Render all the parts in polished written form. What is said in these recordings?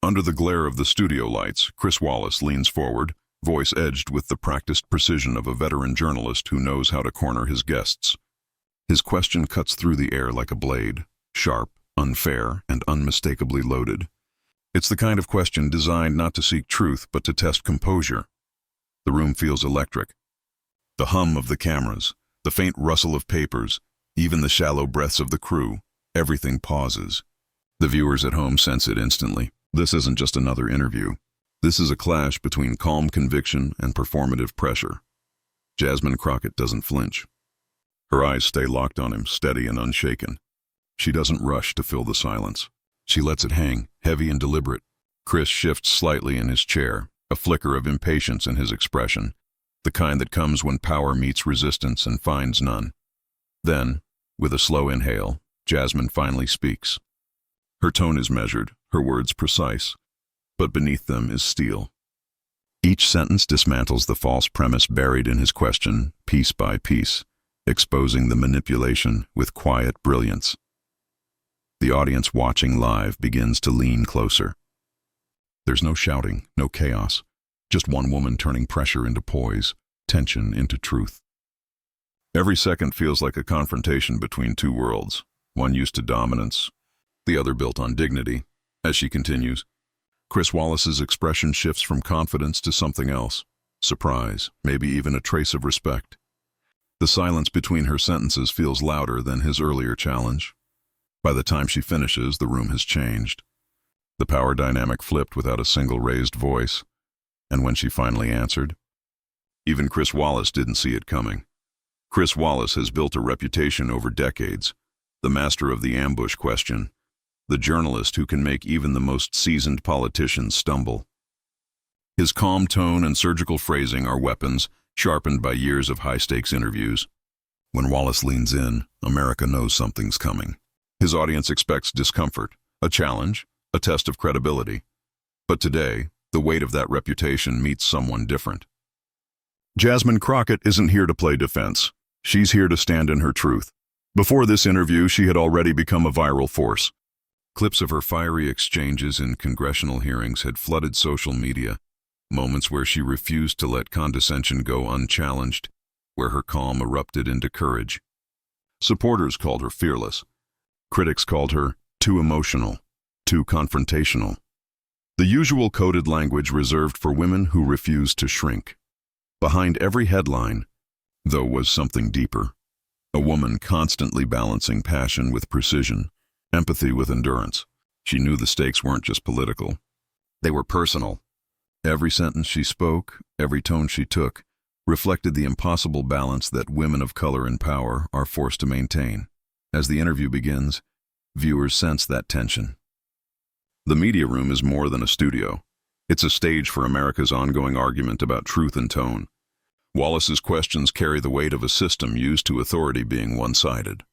Under the glare of the studio lights, Chris Wallace leans forward, voice edged with the practiced precision of a veteran journalist who knows how to corner his guests. His question cuts through the air like a blade, sharp, unfair, and unmistakably loaded. It's the kind of question designed not to seek truth but to test composure. The room feels electric. The hum of the cameras, the faint rustle of papers, even the shallow breaths of the crew, everything pauses. The viewers at home sense it instantly. This isn't just another interview. This is a clash between calm conviction and performative pressure. Jasmine Crockett doesn't flinch. Her eyes stay locked on him, steady and unshaken. She doesn't rush to fill the silence. She lets it hang, heavy and deliberate. Chris shifts slightly in his chair, a flicker of impatience in his expression, the kind that comes when power meets resistance and finds none. Then, with a slow inhale, Jasmine finally speaks. Her tone is measured, her words precise, but beneath them is steel. Each sentence dismantles the false premise buried in his question, piece by piece, exposing the manipulation with quiet brilliance. The audience watching live begins to lean closer. There's no shouting, no chaos, just one woman turning pressure into poise, tension into truth. Every second feels like a confrontation between two worlds, one used to dominance, the other built on dignity. As she continues, Chris Wallace's expression shifts from confidence to something else, surprise, maybe even a trace of respect. The silence between her sentences feels louder than his earlier challenge. By the time she finishes, the room has changed. The power dynamic flipped without a single raised voice, and when she finally answered, even Chris Wallace didn't see it coming. Chris Wallace has built a reputation over decades, the master of the ambush question, the journalist who can make even the most seasoned politicians stumble. His calm tone and surgical phrasing are weapons sharpened by years of high-stakes interviews. When Wallace leans in, America knows something's coming. His audience expects discomfort, a challenge, a test of credibility. But today, the weight of that reputation meets someone different. Jasmine Crockett isn't here to play defense. She's here to stand in her truth. Before this interview, she had already become a viral force. Clips of her fiery exchanges in congressional hearings had flooded social media, moments where she refused to let condescension go unchallenged, where her calm erupted into courage. Supporters called her fearless. Critics called her too emotional, too confrontational. The usual coded language reserved for women who refused to shrink. Behind every headline, though, was something deeper. A woman constantly balancing passion with precision, empathy with endurance. She knew the stakes weren't just political. They were personal. Every sentence she spoke, every tone she took, reflected the impossible balance that women of color in power are forced to maintain. As the interview begins, viewers sense that tension. The media room is more than a studio. It's a stage for America's ongoing argument about truth and tone. Wallace's questions carry the weight of a system used to authority being one-sided.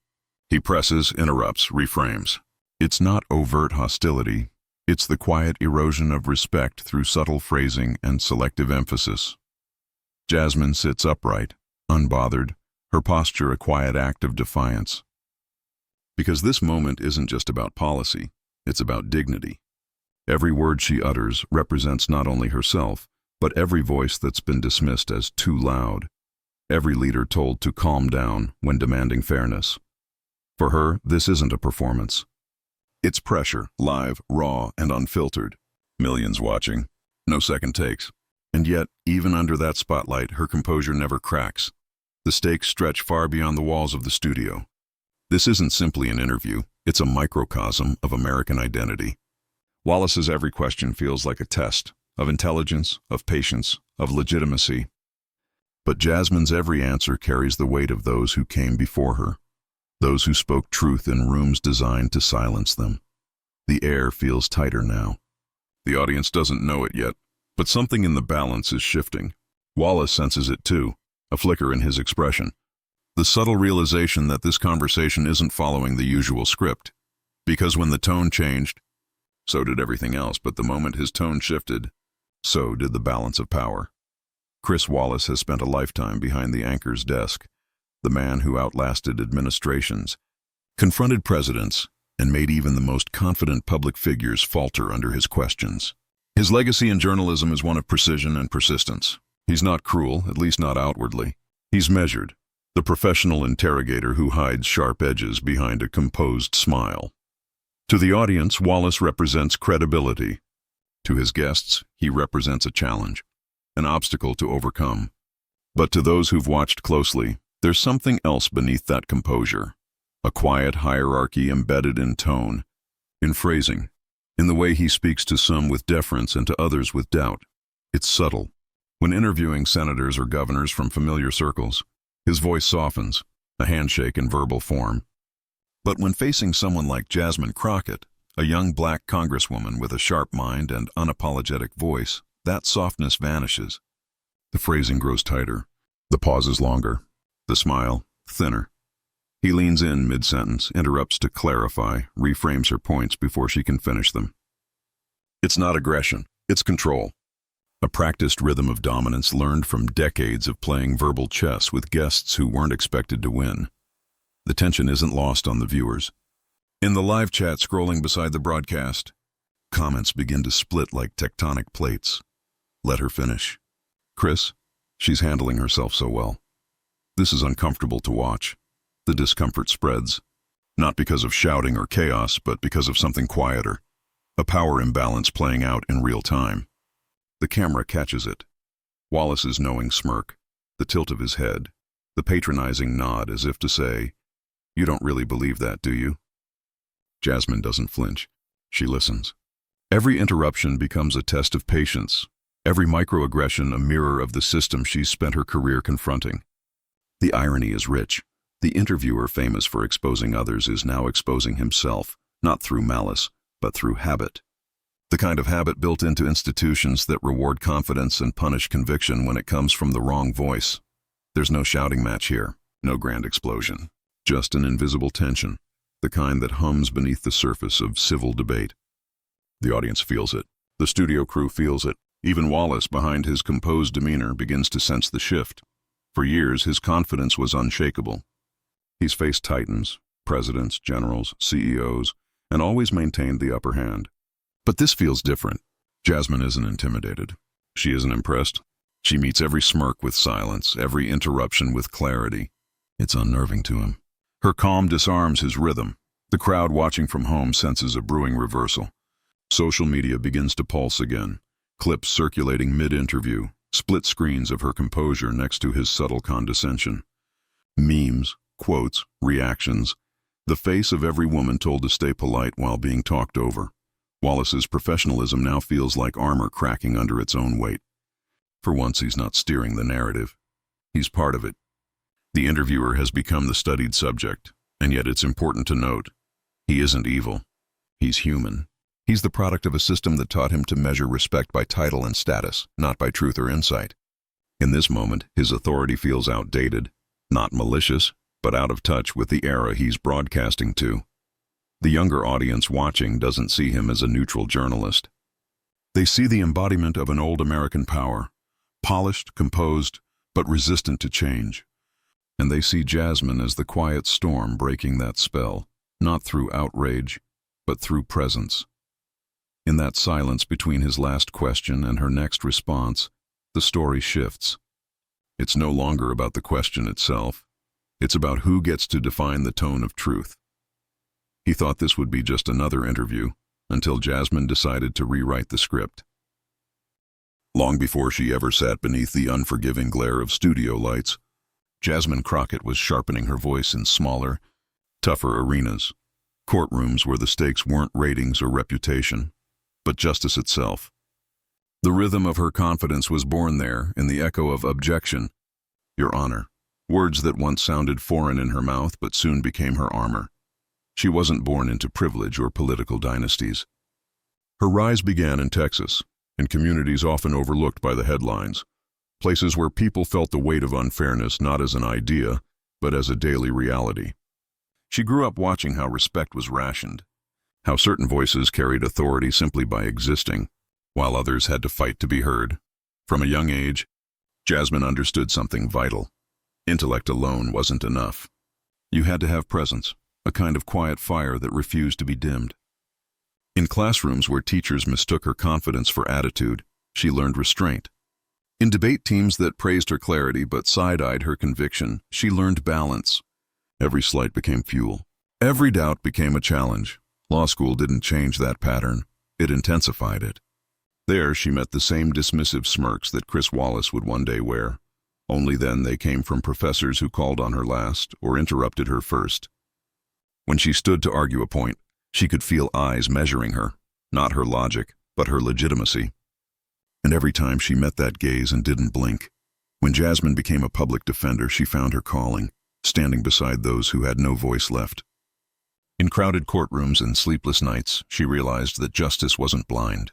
He presses, interrupts, reframes. It's not overt hostility. It's the quiet erosion of respect through subtle phrasing and selective emphasis. Jasmine sits upright, unbothered, her posture a quiet act of defiance. Because this moment isn't just about policy, it's about dignity. Every word she utters represents not only herself, but every voice that's been dismissed as too loud, every leader told to calm down when demanding fairness. For her, this isn't a performance. It's pressure, live, raw, and unfiltered. Millions watching, no second takes. And yet, even under that spotlight, her composure never cracks. The stakes stretch far beyond the walls of the studio. This isn't simply an interview, it's a microcosm of American identity. Wallace's every question feels like a test, of intelligence, of patience, of legitimacy. But Jasmine's every answer carries the weight of those who came before her, those who spoke truth in rooms designed to silence them. The air feels tighter now. The audience doesn't know it yet, but something in the balance is shifting. Wallace senses it too, a flicker in his expression. The subtle realization that this conversation isn't following the usual script. Because when the tone changed, so did everything else, but the moment his tone shifted, so did the balance of power. Chris Wallace has spent a lifetime behind the anchor's desk, the man who outlasted administrations, confronted presidents, and made even the most confident public figures falter under his questions. His legacy in journalism is one of precision and persistence. He's not cruel, at least not outwardly. He's measured, the professional interrogator who hides sharp edges behind a composed smile. To the audience, Wallace represents credibility. To his guests, he represents a challenge, an obstacle to overcome. But to those who've watched closely, there's something else beneath that composure. A quiet hierarchy embedded in tone, in phrasing, in the way he speaks to some with deference and to others with doubt. It's subtle. When interviewing senators or governors from familiar circles, his voice softens, a handshake in verbal form. But when facing someone like Jasmine Crockett, a young black congresswoman with a sharp mind and unapologetic voice, that softness vanishes. The phrasing grows tighter, the pauses longer, the smile thinner. He leans in mid-sentence, interrupts to clarify, reframes her points before she can finish them. It's not aggression, it's control. A practiced rhythm of dominance learned from decades of playing verbal chess with guests who weren't expected to win. The tension isn't lost on the viewers. In the live chat scrolling beside the broadcast, comments begin to split like tectonic plates. Let her finish. Chris, she's handling herself so well. This is uncomfortable to watch. The discomfort spreads, not because of shouting or chaos, but because of something quieter, a power imbalance playing out in real time. The camera catches it. Wallace's knowing smirk, the tilt of his head, the patronizing nod as if to say, "You don't really believe that, do you?" Jasmine doesn't flinch. She listens. Every interruption becomes a test of patience, every microaggression a mirror of the system she's spent her career confronting. The irony is rich. The interviewer famous for exposing others is now exposing himself, not through malice, but through habit. The kind of habit built into institutions that reward confidence and punish conviction when it comes from the wrong voice. There's no shouting match here, no grand explosion, just an invisible tension, the kind that hums beneath the surface of civil debate. The audience feels it. The studio crew feels it. Even Wallace, behind his composed demeanor, begins to sense the shift. For years, his confidence was unshakable. He's faced titans, presidents, generals, CEOs, and always maintained the upper hand. But this feels different. Jasmine isn't intimidated. She isn't impressed. She meets every smirk with silence, every interruption with clarity. It's unnerving to him. Her calm disarms his rhythm. The crowd watching from home senses a brewing reversal. Social media begins to pulse again. Clips circulating mid-interview, split screens of her composure next to his subtle condescension. Memes, quotes, reactions, the face of every woman told to stay polite while being talked over. Wallace's professionalism now feels like armor cracking under its own weight. For once, he's not steering the narrative. He's part of it. The interviewer has become the studied subject, and yet it's important to note, he isn't evil. He's human. He's the product of a system that taught him to measure respect by title and status, not by truth or insight. In this moment, his authority feels outdated, not malicious, but out of touch with the era he's broadcasting to. The younger audience watching doesn't see him as a neutral journalist. They see the embodiment of an old American power, polished, composed, but resistant to change. And they see Jasmine as the quiet storm breaking that spell, not through outrage, but through presence. In that silence between his last question and her next response, the story shifts. It's no longer about the question itself. It's about who gets to define the tone of truth. He thought this would be just another interview, until Jasmine decided to rewrite the script. Long before she ever sat beneath the unforgiving glare of studio lights, Jasmine Crockett was sharpening her voice in smaller, tougher arenas, courtrooms where the stakes weren't ratings or reputation, but justice itself. The rhythm of her confidence was born there in the echo of objection, "Your Honor," words that once sounded foreign in her mouth but soon became her armor. She wasn't born into privilege or political dynasties. Her rise began in Texas, in communities often overlooked by the headlines, places where people felt the weight of unfairness not as an idea, but as a daily reality. She grew up watching how respect was rationed, how certain voices carried authority simply by existing, while others had to fight to be heard. From a young age, Jasmine understood something vital. Intellect alone wasn't enough. You had to have presence, a kind of quiet fire that refused to be dimmed. In classrooms where teachers mistook her confidence for attitude, she learned restraint. In debate teams that praised her clarity but side-eyed her conviction, she learned balance. Every slight became fuel. Every doubt became a challenge. Law school didn't change that pattern. It intensified it. There, she met the same dismissive smirks that Chris Wallace would one day wear. Only then they came from professors who called on her last or interrupted her first. When she stood to argue a point, she could feel eyes measuring her, not her logic, but her legitimacy. And every time she met that gaze and didn't blink, when Jasmine became a public defender, she found her calling, standing beside those who had no voice left. In crowded courtrooms and sleepless nights, she realized that justice wasn't blind.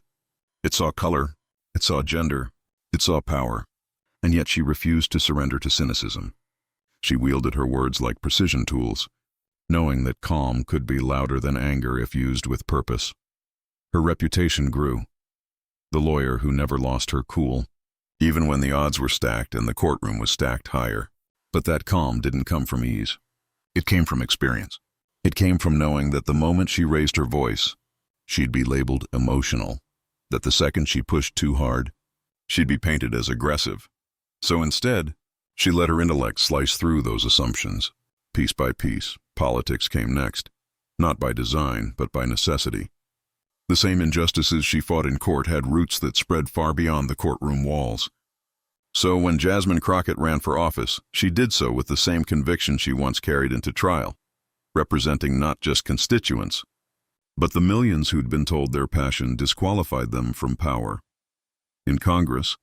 It saw color, it saw gender, it saw power, and yet she refused to surrender to cynicism. She wielded her words like precision tools, knowing that calm could be louder than anger if used with purpose. Her reputation grew. The lawyer who never lost her cool, even when the odds were stacked and the courtroom was stacked higher. But that calm didn't come from ease. It came from experience. It came from knowing that the moment she raised her voice, she'd be labeled emotional, that the second she pushed too hard, she'd be painted as aggressive. So instead, she let her intellect slice through those assumptions. Piece by piece, politics came next, not by design, but by necessity. The same injustices she fought in court had roots that spread far beyond the courtroom walls. So when Jasmine Crockett ran for office, she did so with the same conviction she once carried into trial, representing not just constituents, but the millions who'd been told their passion disqualified them from power. In Congress,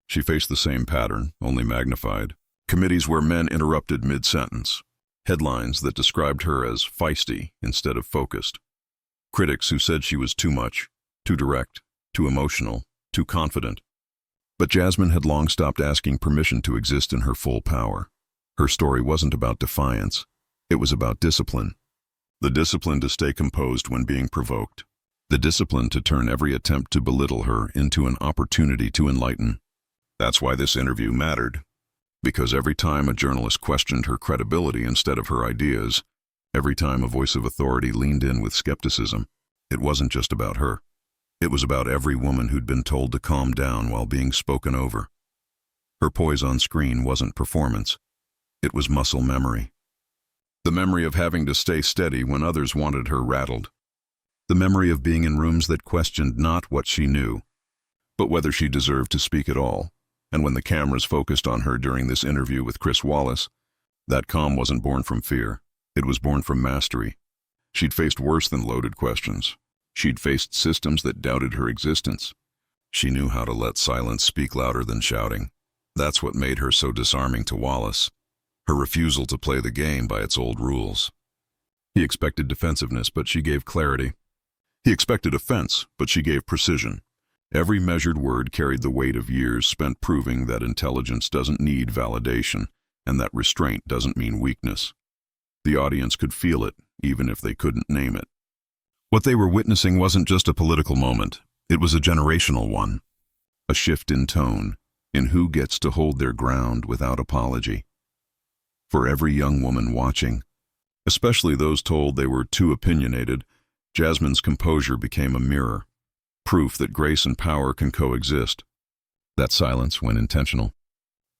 she faced the same pattern, only magnified. Committees where men interrupted mid-sentence. Headlines that described her as feisty instead of focused. Critics who said she was too much, too direct, too emotional, too confident. But Jasmine had long stopped asking permission to exist in her full power. Her story wasn't about defiance. It was about discipline. The discipline to stay composed when being provoked. The discipline to turn every attempt to belittle her into an opportunity to enlighten. That's why this interview mattered. Because every time a journalist questioned her credibility instead of her ideas, every time a voice of authority leaned in with skepticism, it wasn't just about her. It was about every woman who'd been told to calm down while being spoken over. Her poise on screen wasn't performance. It was muscle memory. The memory of having to stay steady when others wanted her rattled. The memory of being in rooms that questioned not what she knew, but whether she deserved to speak at all. And when the cameras focused on her during this interview with Chris Wallace, that calm wasn't born from fear. It was born from mastery. She'd faced worse than loaded questions. She'd faced systems that doubted her existence. She knew how to let silence speak louder than shouting. That's what made her so disarming to Wallace. Her refusal to play the game by its old rules. He expected defensiveness, but she gave clarity. He expected offense, but she gave precision. Every measured word carried the weight of years spent proving that intelligence doesn't need validation, and that restraint doesn't mean weakness. The audience could feel it, even if they couldn't name it. What they were witnessing wasn't just a political moment. It was a generational one. A shift in tone, in who gets to hold their ground without apology. For every young woman watching, especially those told they were too opinionated, Jasmine's composure became a mirror. Proof that grace and power can coexist. That silence, when intentional,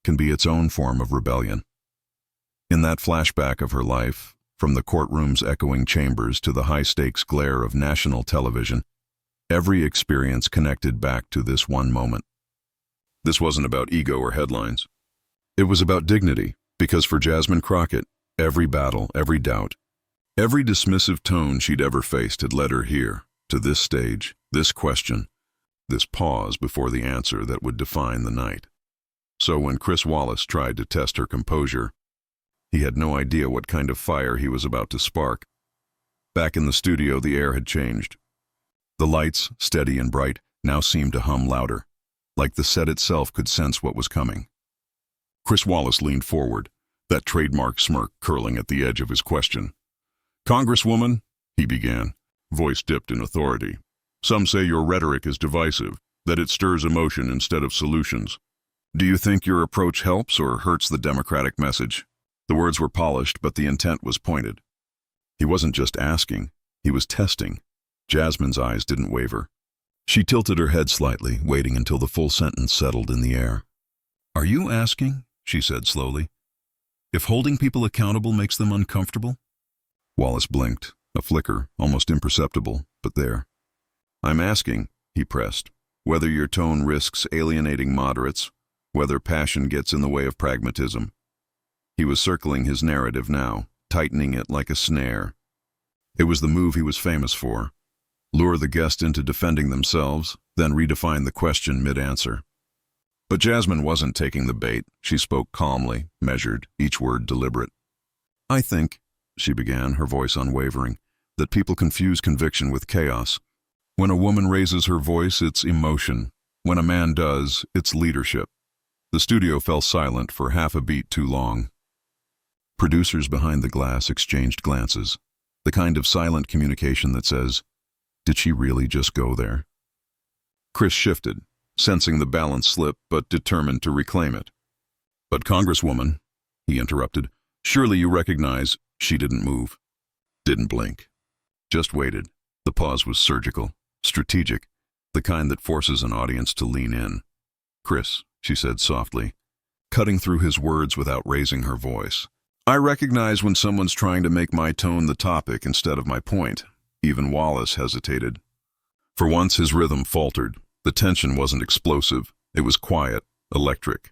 can be its own form of rebellion. In that flashback of her life, from the courtroom's echoing chambers to the high-stakes glare of national television, every experience connected back to this one moment. This wasn't about ego or headlines. It was about dignity, because for Jasmine Crockett, every battle, every doubt, every dismissive tone she'd ever faced had led her here, to this stage, this question, this pause before the answer that would define the night. So when Chris Wallace tried to test her composure, he had no idea what kind of fire he was about to spark. Back in the studio, the air had changed. The lights, steady and bright, now seemed to hum louder, like the set itself could sense what was coming. Chris Wallace leaned forward, that trademark smirk curling at the edge of his question. "Congresswoman," he began, voice dipped in authority. "Some say your rhetoric is divisive, that it stirs emotion instead of solutions. Do you think your approach helps or hurts the Democratic message?" The words were polished, but the intent was pointed. He wasn't just asking, he was testing. Jasmine's eyes didn't waver. She tilted her head slightly, waiting until the full sentence settled in the air. "Are you asking," she said slowly, "if holding people accountable makes them uncomfortable?" Wallace blinked, a flicker, almost imperceptible, but there. "I'm asking," he pressed, "whether your tone risks alienating moderates, whether passion gets in the way of pragmatism." He was circling his narrative now, tightening it like a snare. It was the move he was famous for. Lure the guest into defending themselves, then redefine the question mid-answer. But Jasmine wasn't taking the bait. She spoke calmly, measured, each word deliberate. "I think," she began, her voice unwavering, "that people confuse conviction with chaos. When a woman raises her voice, it's emotion. When a man does, it's leadership." The studio fell silent for half a beat too long. Producers behind the glass exchanged glances, the kind of silent communication that says, "Did she really just go there?" Chris shifted, sensing the balance slip but determined to reclaim it. "But Congresswoman," he interrupted, "surely you recognize—" She didn't move, didn't blink, just waited. The pause was surgical, strategic, the kind that forces an audience to lean in. "Chris," she said softly, cutting through his words without raising her voice, "I recognize when someone's trying to make my tone the topic instead of my point." Even Wallace hesitated. For once his rhythm faltered. The tension wasn't explosive. It was quiet, electric.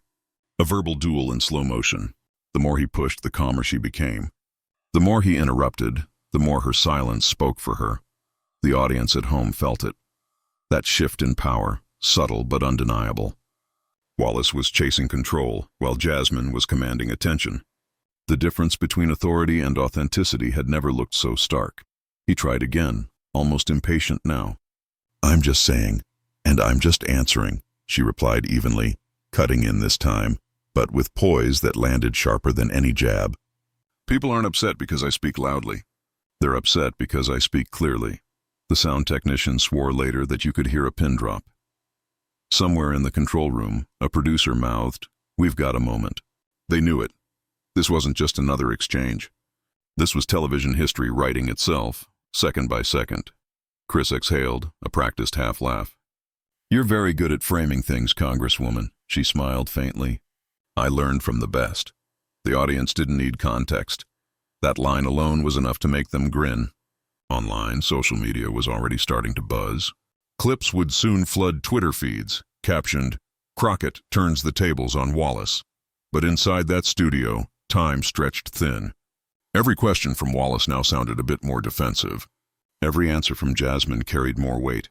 A verbal duel in slow motion. The more he pushed, the calmer she became. The more he interrupted, the more her silence spoke for her. The audience at home felt it. That shift in power, subtle but undeniable. Wallace was chasing control, while Jasmine was commanding attention. The difference between authority and authenticity had never looked so stark. He tried again, almost impatient now. "I'm just saying, and I'm just answering," she replied evenly, cutting in this time, but with poise that landed sharper than any jab. "People aren't upset because I speak loudly. They're upset because I speak clearly." The sound technician swore later that you could hear a pin drop. Somewhere in the control room, a producer mouthed, "We've got a moment." They knew it. This wasn't just another exchange. This was television history writing itself, second by second. Chris exhaled, a practiced half-laugh. "You're very good at framing things, Congresswoman," she smiled faintly. "I learned from the best." The audience didn't need context. That line alone was enough to make them grin. Online, social media was already starting to buzz. Clips would soon flood Twitter feeds, captioned, "Crockett turns the tables on Wallace." But inside that studio, time stretched thin. Every question from Wallace now sounded a bit more defensive. Every answer from Jasmine carried more weight.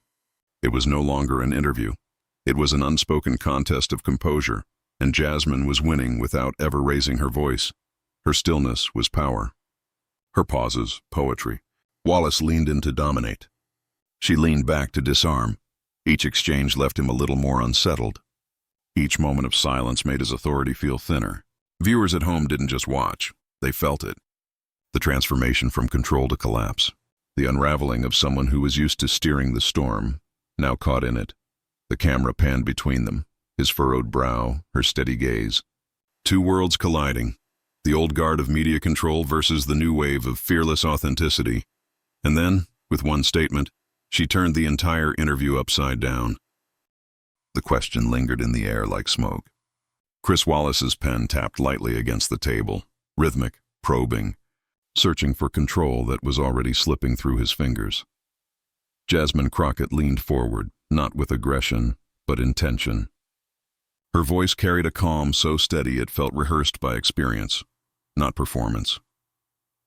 It was no longer an interview. It was an unspoken contest of composure, and Jasmine was winning without ever raising her voice. Her stillness was power. Her pauses, poetry. Wallace leaned in to dominate. She leaned back to disarm. Each exchange left him a little more unsettled. Each moment of silence made his authority feel thinner. Viewers at home didn't just watch, they felt it. The transformation from control to collapse. The unraveling of someone who was used to steering the storm, now caught in it. The camera panned between them, his furrowed brow, her steady gaze. Two worlds colliding. The old guard of media control versus the new wave of fearless authenticity. And then, with one statement, she turned the entire interview upside down. The question lingered in the air like smoke. Chris Wallace's pen tapped lightly against the table, rhythmic, probing, searching for control that was already slipping through his fingers. Jasmine Crockett leaned forward, not with aggression, but intention. Her voice carried a calm so steady it felt rehearsed by experience, not performance.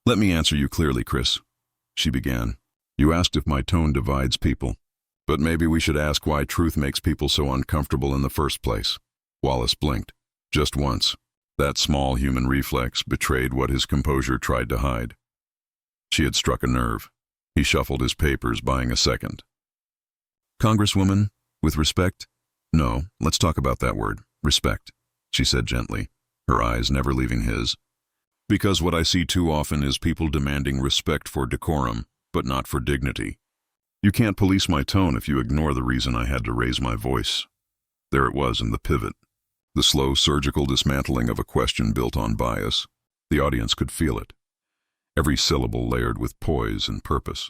"Let me answer you clearly, Chris," she began. "You asked if my tone divides people, but maybe we should ask why truth makes people so uncomfortable in the first place." Wallace blinked, just once. That small human reflex betrayed what his composure tried to hide. She had struck a nerve. He shuffled his papers, buying a second. "Congresswoman, with respect—" "No, let's talk about that word, respect," she said gently, her eyes never leaving his. "Because what I see too often is people demanding respect for decorum, but not for dignity. You can't police my tone if you ignore the reason I had to raise my voice." There it was in the pivot. The slow, surgical dismantling of a question built on bias. The audience could feel it. every syllable layered with poise and purpose.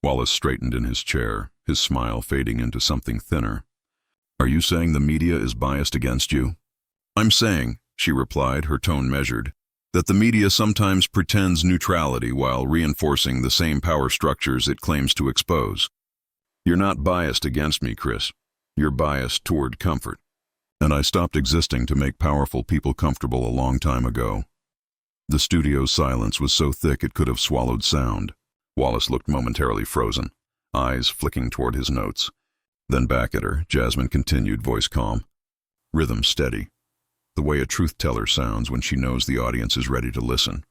Wallace straightened in his chair, his smile fading into something thinner. "Are you saying the media is biased against you?" "I'm saying," she replied, her tone measured, "that the media sometimes pretends neutrality while reinforcing the same power structures it claims to expose. You're not biased against me, Chris. You're biased toward comfort. And I stopped existing to make powerful people comfortable a long time ago." The studio's silence was so thick it could have swallowed sound. Wallace looked momentarily frozen, eyes flicking toward his notes. Then back at her, Jasmine continued, voice calm, rhythm steady, the way a truth-teller sounds when she knows the audience is ready to listen.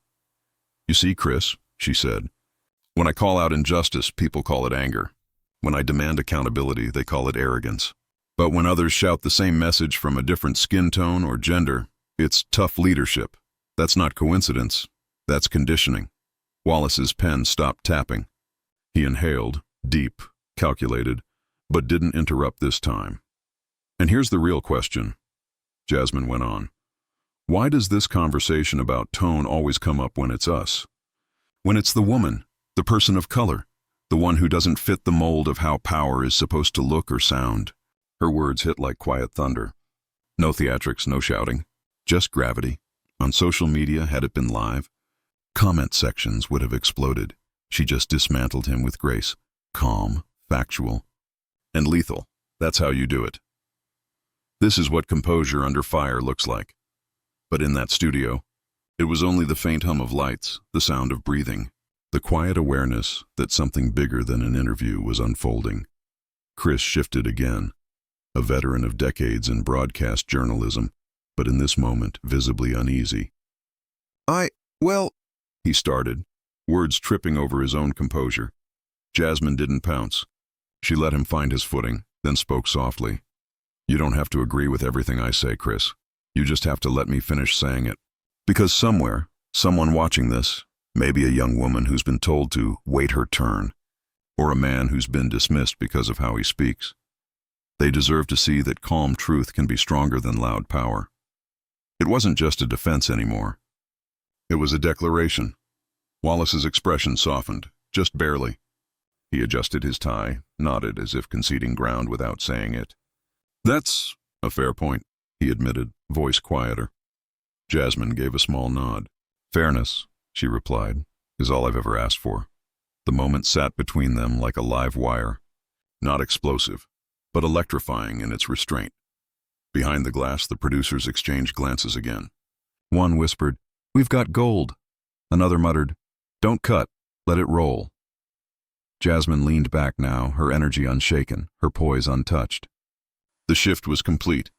"You see, Chris," she said, "when I call out injustice, people call it anger. When I demand accountability, they call it arrogance. But when others shout the same message from a different skin tone or gender, it's tough leadership. That's not coincidence. That's conditioning." Wallace's pen stopped tapping. He inhaled, deep, calculated, but didn't interrupt this time. "And here's the real question," Jasmine went on. "Why does this conversation about tone always come up when it's us? When it's the woman, the person of color, the one who doesn't fit the mold of how power is supposed to look or sound?" Her words hit like quiet thunder. No theatrics, no shouting, just gravity. On social media, had it been live, comment sections would have exploded. She just dismantled him with grace. Calm, factual, and lethal. That's how you do it. This is what composure under fire looks like. But in that studio, it was only the faint hum of lights, the sound of breathing, the quiet awareness that something bigger than an interview was unfolding. Chris shifted again, a veteran of decades in broadcast journalism, but in this moment visibly uneasy. Well, he started, words tripping over his own composure. Jasmine didn't pounce. She let him find his footing, then spoke softly. "You don't have to agree with everything I say, Chris. You just have to let me finish saying it. Because somewhere, someone watching this, maybe a young woman who's been told to wait her turn, or a man who's been dismissed because of how he speaks, they deserve to see that calm truth can be stronger than loud power." It wasn't just a defense anymore. It was a declaration. Wallace's expression softened, just barely. He adjusted his tie, nodded as if conceding ground without saying it. "That's a fair point," he admitted, voice quieter. Jasmine gave a small nod. "Fairness," she replied, "is all I've ever asked for." The moment sat between them like a live wire, not explosive, but electrifying in its restraint. Behind the glass, the producers exchanged glances again. One whispered, "We've got gold." Another muttered, "Don't cut, let it roll." Jasmine leaned back now, her energy unshaken, her poise untouched. The shift was complete.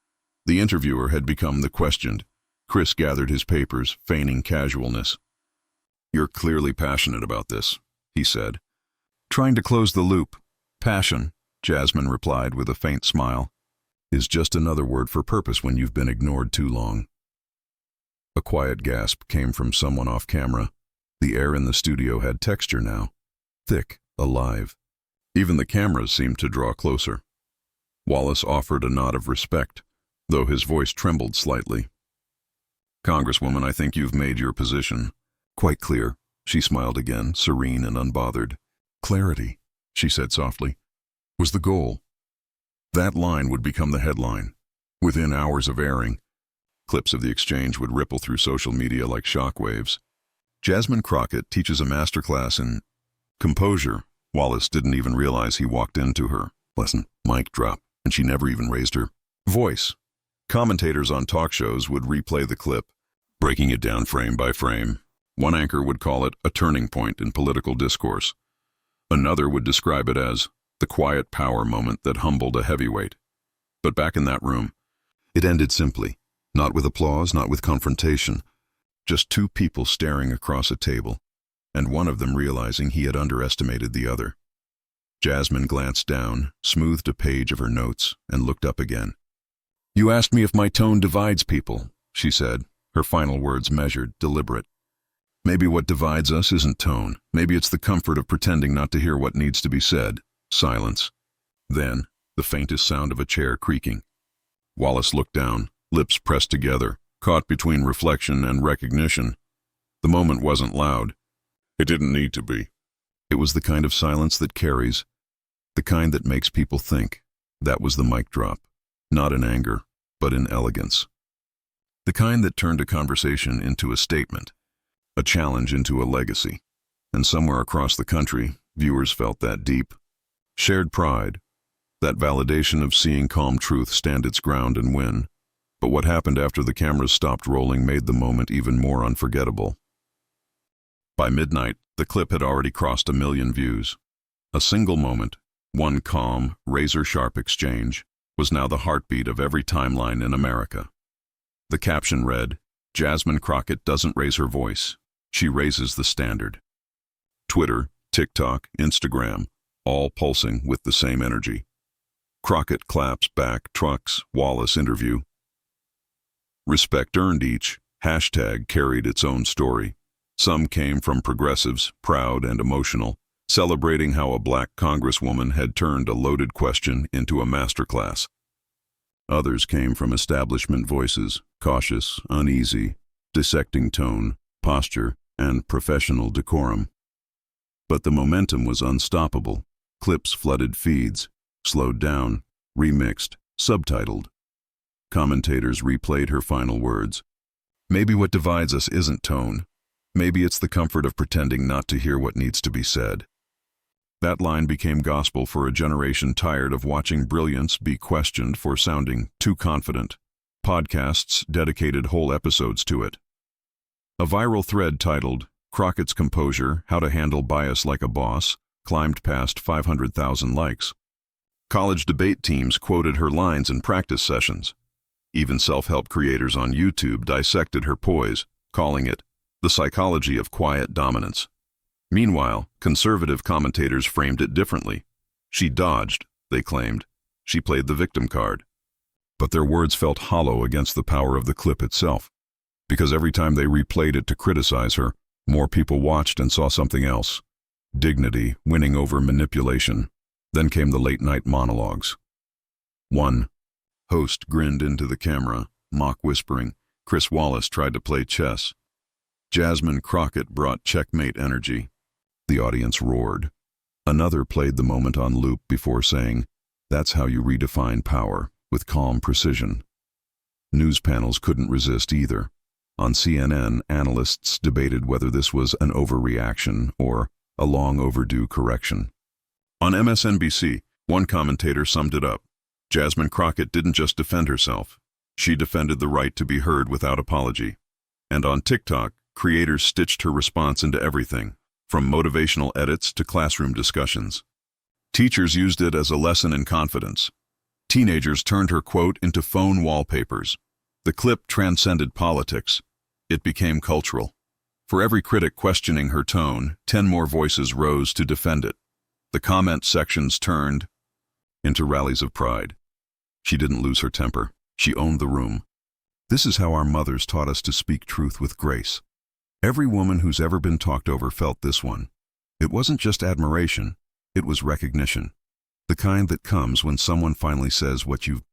The interviewer had become the questioned. Chris gathered his papers, feigning casualness. "You're clearly passionate about this," he said. "Trying to close the loop. Passion," Jasmine replied with a faint smile, "is just another word for purpose when you've been ignored too long." A quiet gasp came from someone off camera. The air in the studio had texture now, thick, alive. Even the cameras seemed to draw closer. Wallace offered a nod of respect, though his voice trembled slightly. "Congresswoman, I think you've made your position quite clear." She smiled again, serene and unbothered. "Clarity," she said softly, "was the goal. That line would become the headline. Within hours of airing, clips of the exchange would ripple through social media like shockwaves. Jasmine Crockett teaches a masterclass in composure. Wallace didn't even realize he walked into her lesson. Mic drop, and she never even raised her voice. Commentators on talk shows would replay the clip, breaking it down frame by frame. One anchor would call it a turning point in political discourse. Another would describe it as the quiet power moment that humbled a heavyweight. But back in that room, it ended simply. Not with applause, not with confrontation. Just two people staring across a table, and one of them realizing he had underestimated the other. Jasmine glanced down, smoothed a page of her notes, and looked up again. "You asked me if my tone divides people," she said, her final words measured, deliberate. "Maybe what divides us isn't tone. Maybe it's the comfort of pretending not to hear what needs to be said." Silence. Then, the faintest sound of a chair creaking. Wallace looked down, lips pressed together, caught between reflection and recognition. The moment wasn't loud. It didn't need to be. It was the kind of silence that carries, the kind that makes people think. That was the mic drop, not in anger, but in elegance. The kind that turned a conversation into a statement, a challenge into a legacy. And somewhere across the country, viewers felt that deep, shared pride, that validation of seeing calm truth stand its ground and win. But what happened after the cameras stopped rolling made the moment even more unforgettable. By midnight, the clip had already crossed 1 million views. A single moment, one calm, razor-sharp exchange, was now the heartbeat of every timeline in America. The caption read, "Jasmine Crockett doesn't raise her voice. She raises the standard." Twitter, TikTok, Instagram, all pulsing with the same energy. Crockett claps back, trucks, Wallace interview. Respect earned each, hashtag carried its own story. Some came from progressives, proud and emotional, celebrating how a black congresswoman had turned a loaded question into a masterclass. Others came from establishment voices, cautious, uneasy, dissecting tone, posture, and professional decorum. But the momentum was unstoppable. Clips flooded feeds, slowed down, remixed, subtitled. Commentators replayed her final words. Maybe what divides us isn't tone. Maybe it's the comfort of pretending not to hear what needs to be said. That line became gospel for a generation tired of watching brilliance be questioned for sounding too confident. Podcasts dedicated whole episodes to it. A viral thread titled, "Crockett's Composure, How to Handle Bias Like a Boss," climbed past 500,000 likes. College debate teams quoted her lines in practice sessions. Even self-help creators on YouTube dissected her poise, calling it the psychology of quiet dominance. Meanwhile, conservative commentators framed it differently. She dodged, they claimed. She played the victim card. But their words felt hollow against the power of the clip itself, because every time they replayed it to criticize her, more people watched and saw something else. Dignity winning over manipulation. Then came the late-night monologues. One host grinned into the camera, mock whispering. Chris Wallace tried to play chess. Jasmine Crockett brought checkmate energy. The audience roared. Another played the moment on loop before saying, "That's how you redefine power," with calm precision. News panels couldn't resist either. On CNN, analysts debated whether this was an overreaction or a long overdue correction. On MSNBC, one commentator summed it up. Jasmine Crockett didn't just defend herself. She defended the right to be heard without apology. And on TikTok, creators stitched her response into everything, from motivational edits to classroom discussions. Teachers used it as a lesson in confidence. Teenagers turned her quote into phone wallpapers. The clip transcended politics. It became cultural. For every critic questioning her tone, 10 more voices rose to defend it. The comment sections turned into rallies of pride. She didn't lose her temper. She owned the room. This is how our mothers taught us to speak truth with grace. Every woman who's ever been talked over felt this one. It wasn't just admiration, it was recognition. The kind that comes when someone finally says what you've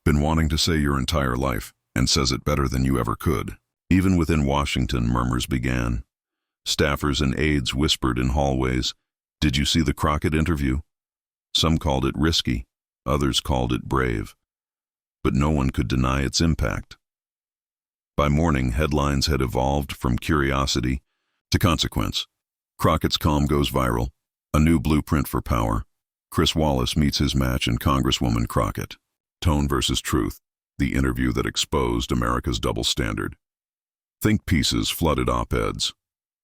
been wanting to say your entire life, and says it better than you ever could. Even within Washington, murmurs began. Staffers and aides whispered in hallways, "Did you see the Crockett interview?" Some called it risky, others called it brave. But no one could deny its impact. By morning, headlines had evolved from curiosity to consequence. Crockett's calm goes viral. A new blueprint for power. Chris Wallace meets his match in Congresswoman Crockett. Tone versus truth. The interview that exposed America's double standard. Think pieces flooded op-eds.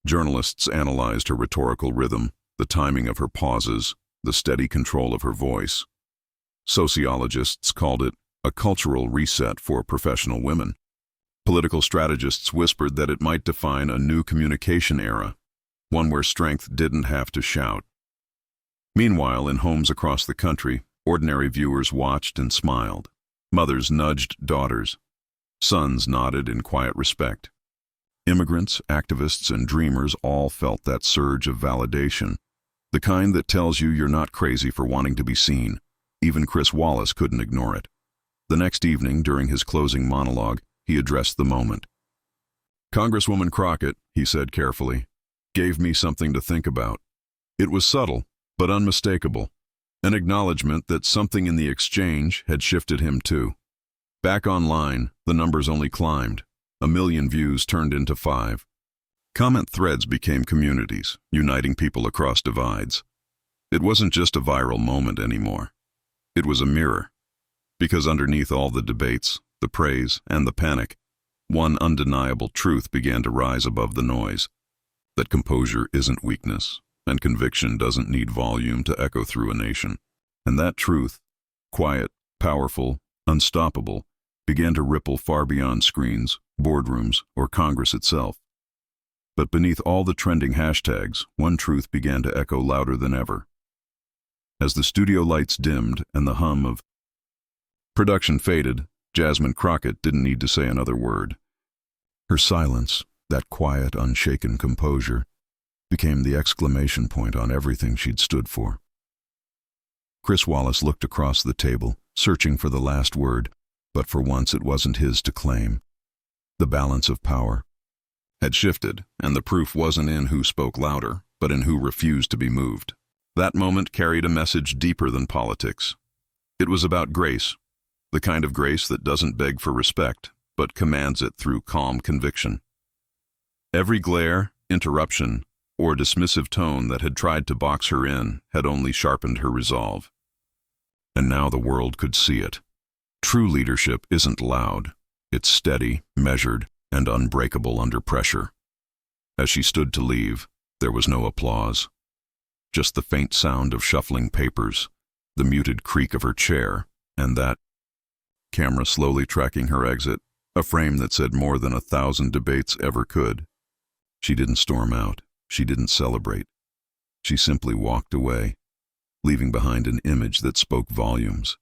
Journalists analyzed her rhetorical rhythm, the timing of her pauses, the steady control of her voice. Sociologists called it a cultural reset for professional women. Political strategists whispered that it might define a new communication era, one where strength didn't have to shout. Meanwhile, in homes across the country, ordinary viewers watched and smiled. Mothers nudged daughters. Sons nodded in quiet respect. Immigrants, activists, and dreamers all felt that surge of validation, the kind that tells you you're not crazy for wanting to be seen. Even Chris Wallace couldn't ignore it. The next evening, during his closing monologue, he addressed the moment. "Congresswoman Crockett," he said carefully, gave me something to think about. It was subtle, but unmistakable. An acknowledgement that something in the exchange had shifted him too. Back online, the numbers only climbed. 1 million views turned into 5. Comment threads became communities, uniting people across divides. It wasn't just a viral moment anymore. It was a mirror. Because underneath all the debates, the praise, and the panic, one undeniable truth began to rise above the noise. That composure isn't weakness, and conviction doesn't need volume to echo through a nation. And that truth, quiet, powerful, unstoppable, began to ripple far beyond screens, boardrooms, or Congress itself. But beneath all the trending hashtags, one truth began to echo louder than ever. As the studio lights dimmed and the hum of production faded, Jasmine Crockett didn't need to say another word. Her silence, that quiet, unshaken composure, became the exclamation point on everything she'd stood for. Chris Wallace looked across the table, searching for the last word, but for once it wasn't his to claim. The balance of power had shifted, and the proof wasn't in who spoke louder, but in who refused to be moved. That moment carried a message deeper than politics. It was about grace, the kind of grace that doesn't beg for respect, but commands it through calm conviction. Every glare, interruption, or dismissive tone that had tried to box her in had only sharpened her resolve. And now the world could see it. True leadership isn't loud. It's steady, measured, and unbreakable under pressure. As she stood to leave, there was no applause. Just the faint sound of shuffling papers, the muted creak of her chair, and that camera slowly tracking her exit, a frame that said more than 1,000 debates ever could. She didn't storm out. She didn't celebrate. She simply walked away, leaving behind an image that spoke volumes.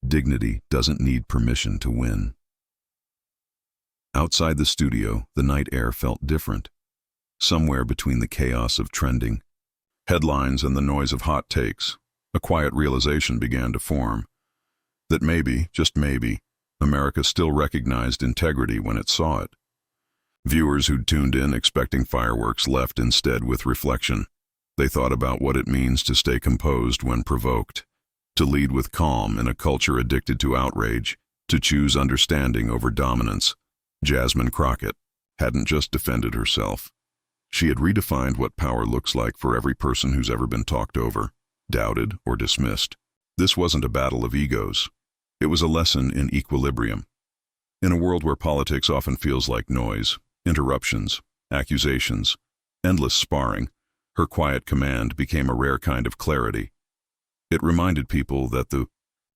Dignity doesn't need permission to win. Outside the studio, the night air felt different. Somewhere between the chaos of trending headlines and the noise of hot takes, a quiet realization began to form. That maybe, just maybe, America still recognized integrity when it saw it. Viewers who'd tuned in expecting fireworks left instead with reflection. They thought about what it means to stay composed when provoked, to lead with calm in a culture addicted to outrage, to choose understanding over dominance. Jasmine Crockett hadn't just defended herself. She had redefined what power looks like for every person who's ever been talked over, doubted, or dismissed. This wasn't a battle of egos. It was a lesson in equilibrium. In a world where politics often feels like noise, interruptions, accusations, endless sparring, her quiet command became a rare kind of clarity. It reminded people that the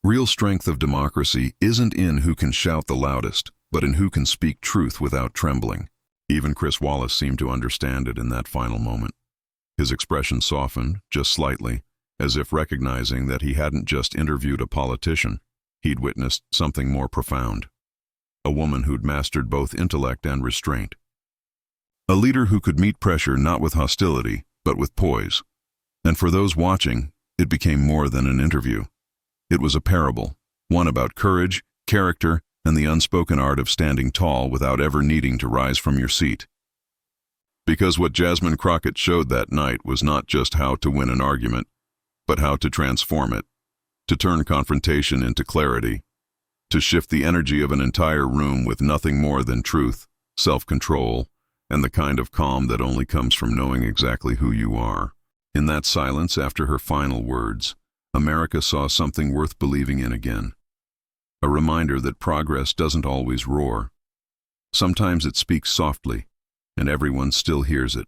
real strength of democracy isn't in who can shout the loudest, but in who can speak truth without trembling. Even Chris Wallace seemed to understand it in that final moment. His expression softened, just slightly, as if recognizing that he hadn't just interviewed a politician, he'd witnessed something more profound. A woman who'd mastered both intellect and restraint. A leader who could meet pressure not with hostility, but with poise. And for those watching, it became more than an interview. It was a parable, one about courage, character, and the unspoken art of standing tall without ever needing to rise from your seat. Because what Jasmine Crockett showed that night was not just how to win an argument, but how to transform it, to turn confrontation into clarity, to shift the energy of an entire room with nothing more than truth, self-control, and the kind of calm that only comes from knowing exactly who you are. In that silence after her final words, America saw something worth believing in again. A reminder that progress doesn't always roar. Sometimes it speaks softly, and everyone still hears it.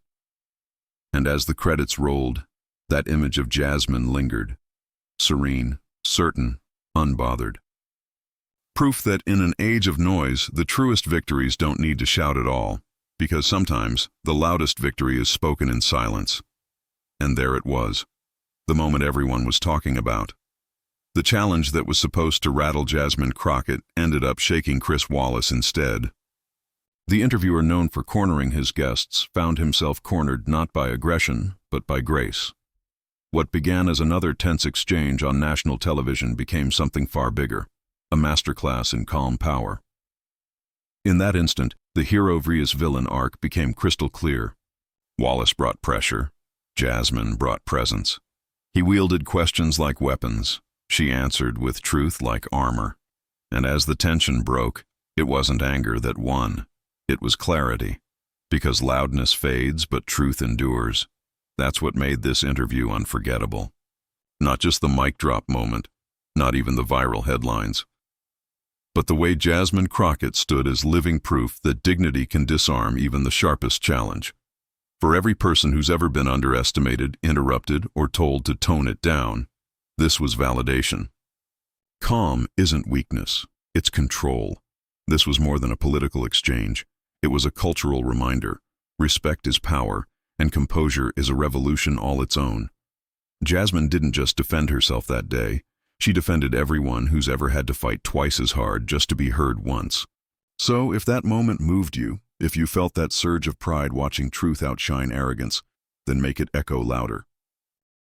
And as the credits rolled, that image of Jasmine lingered, serene, certain, unbothered. Proof that in an age of noise, the truest victories don't need to shout at all, because sometimes the loudest victory is spoken in silence. And there it was, the moment everyone was talking about. The challenge that was supposed to rattle Jasmine Crockett ended up shaking Chris Wallace instead. The interviewer known for cornering his guests found himself cornered not by aggression, but by grace. What began as another tense exchange on national television became something far bigger, a masterclass in calm power. In that instant, the hero vs. villain arc became crystal clear. Wallace brought pressure. Jasmine brought presence. He wielded questions like weapons. She answered with truth like armor. And as the tension broke, it wasn't anger that won. It was clarity. Because loudness fades, but truth endures. That's what made this interview unforgettable. Not just the mic drop moment, not even the viral headlines, but the way Jasmine Crockett stood as living proof that dignity can disarm even the sharpest challenge. For every person who's ever been underestimated, interrupted, or told to tone it down, this was validation. Calm isn't weakness, it's control. This was more than a political exchange. It was a cultural reminder. Respect is power, and composure is a revolution all its own. Jasmine didn't just defend herself that day. She defended everyone who's ever had to fight twice as hard just to be heard once. So if that moment moved you, if you felt that surge of pride watching truth outshine arrogance, then make it echo louder.